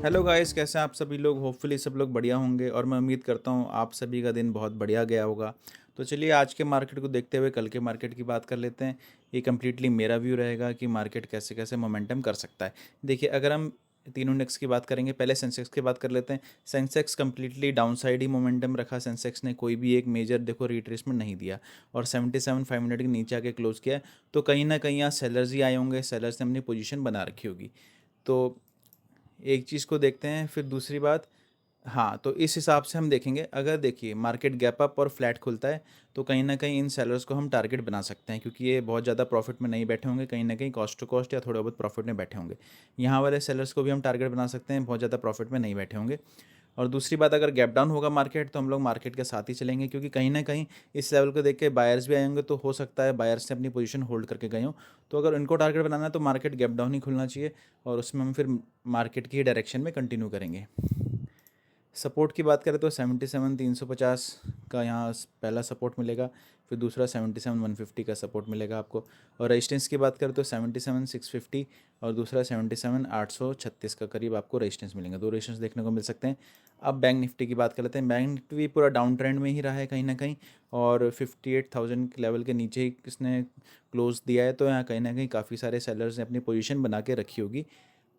Hello guys, कैसे हैं आप सभी लोग। होपफुली सब लोग बढ़िया होंगे और मैं उम्मीद करता हूँ आप सभी का दिन बहुत बढ़िया गया होगा। तो चलिए आज के मार्केट को देखते हुए कल के मार्केट की बात कर लेते हैं। ये कम्प्लीटली मेरा व्यू रहेगा कि मार्केट कैसे कैसे मोमेंटम कर सकता है। देखिए, अगर हम तीनों इंडेक्स की बात करेंगे, पहले सेंसेक्स की बात कर लेते हैं। सेंसेक्स कम्प्लीटली डाउनसाइड ही मोमेंटम रखा। सेंसेक्स ने कोई भी एक मेजर देखो रिट्रेसमेंट नहीं दिया और 77,500 के नीचे आके क्लोज किया है। तो कहीं ना कहीं यहाँ सेलर्स ही आए होंगे, सेलर्स ने अपनी पोजीशन बना रखी होगी। तो एक चीज़ को देखते हैं, फिर दूसरी बात। हाँ, तो इस हिसाब से हम देखेंगे। अगर देखिए मार्केट गैप अप और फ्लैट खुलता है तो कहीं ना कहीं इन सेलर्स को हम टारगेट बना सकते हैं, क्योंकि ये बहुत ज़्यादा प्रॉफिट में नहीं बैठे होंगे, कहीं ना कहीं कॉस्ट टू कॉस्ट या थोड़ा बहुत प्रॉफिट में बैठे होंगे। यहाँ वाले सेलर्स को भी हम टारगेट बना सकते हैं, बहुत ज़्यादा प्रॉफिट में नहीं बैठे होंगे। और दूसरी बात, अगर गैप डाउन होगा मार्केट तो हम लोग मार्केट के साथ ही चलेंगे, क्योंकि कहीं ना कहीं इस लेवल को देख के बायर्स भी आएंगे, तो हो सकता है बायर्स ने अपनी पोजीशन होल्ड करके गए हों। तो अगर इनको टारगेट बनाना है तो मार्केट गैप डाउन ही खुलना चाहिए और उसमें हम फिर मार्केट की डायरेक्शन में कंटिन्यू करेंगे। सपोर्ट की बात करें तो 77,350 का यहाँ पहला सपोर्ट मिलेगा, फिर दूसरा 77,150 का सपोर्ट मिलेगा आपको। और रेजिस्टेंस की बात करें तो 77,650 और दूसरा 77,836 का करीब आपको रेजिस्टेंस मिलेंगे। दो रेजिस्टेंस देखने को मिल सकते हैं। अब बैंक निफ्टी की बात कर लेते हैं। बैंक निफ्टी भी पूरा डाउन ट्रेंड में ही रहा है कहीं ना कहीं, और 58,000 के लेवल के नीचे ही इसने क्लोज दिया है। तो यहाँ कहीं ना कहीं काफ़ी सारे सेलर्स ने अपनी पोजीशन बना के रखी होगी।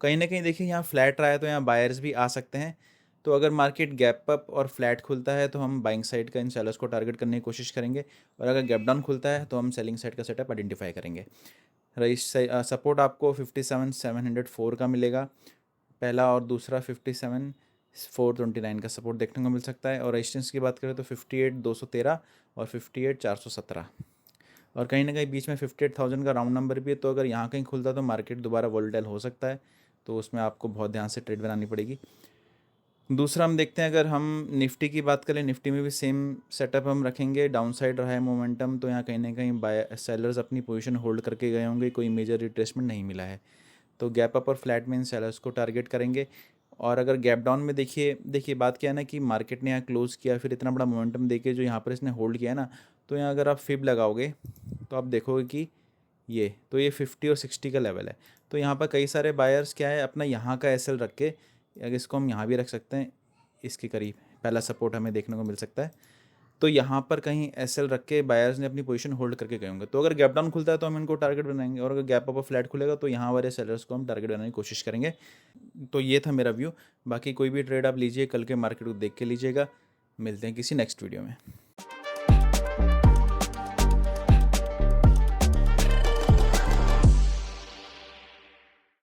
कहीं ना कहीं देखिए यहाँ फ्लैट रहा है तो यहाँ बायर्स भी आ सकते हैं। तो अगर मार्केट गैप अप और फ्लैट खुलता है तो हम बाइंग साइड का इन सेलर्स को टारगेट करने की कोशिश करेंगे, और अगर गैप डाउन खुलता है तो हम सेलिंग साइड का सेटअप आइडेंटिफाई करेंगे। रईस सपोर्ट आपको 57,704 का मिलेगा पहला, और दूसरा 57,429 का सपोर्ट देखने को मिल सकता है। और रेजिस्टेंस की बात करें तो 58,213 और 58,417। और कहीं ना कहीं बीच में 58,000 का राउंड नंबर भी है। तो अगर यहाँ कहीं खुलता है तो मार्केट दोबारा वोलेटाइल हो सकता है, तो उसमें आपको बहुत ध्यान से ट्रेड बनानी पड़ेगी। दूसरा हम देखते हैं, अगर हम निफ्टी की बात करें, निफ्टी में भी सेम सेटअप हम रखेंगे। डाउन साइड रहा है मोमेंटम, तो यहाँ कहीं ना कहीं बाय सेलर्स अपनी पोजीशन होल्ड करके गए होंगे, कोई मेजर रिट्रेसमेंट नहीं मिला है। तो गैप अप और फ्लैट में इन सेलर्स को टारगेट करेंगे। और अगर गैप डाउन में देखिए देखिए बात क्या है ना, कि मार्केट ने यहाँ क्लोज किया, फिर इतना बड़ा मोमेंटम देके जो यहाँ पर इसने होल्ड किया है ना, तो यहाँ अगर आप फिब लगाओगे तो आप देखोगे कि ये 50 और 60 का लेवल है। तो यहाँ पर कई सारे बायर्स क्या है, अपना यहाँ का एसएल रख के, अगर इसको हम यहाँ भी रख सकते हैं, इसके करीब पहला सपोर्ट हमें देखने को मिल सकता है। तो यहाँ पर कहीं एसएल रख के बायर्स ने अपनी पोजीशन होल्ड करके गए होंगे। तो अगर गैप डाउन खुलता है तो हम इनको टारगेट बनाएंगे, और अगर गैप अप फ्लैट खुलेगा तो यहाँ वाले सेलर्स को हम टारगेट बनाने की कोशिश करेंगे। तो ये था मेरा व्यू। बाकी कोई भी ट्रेड आप लीजिए, कल के मार्केट को देख के लीजिएगा। मिलते हैं किसी नेक्स्ट वीडियो में।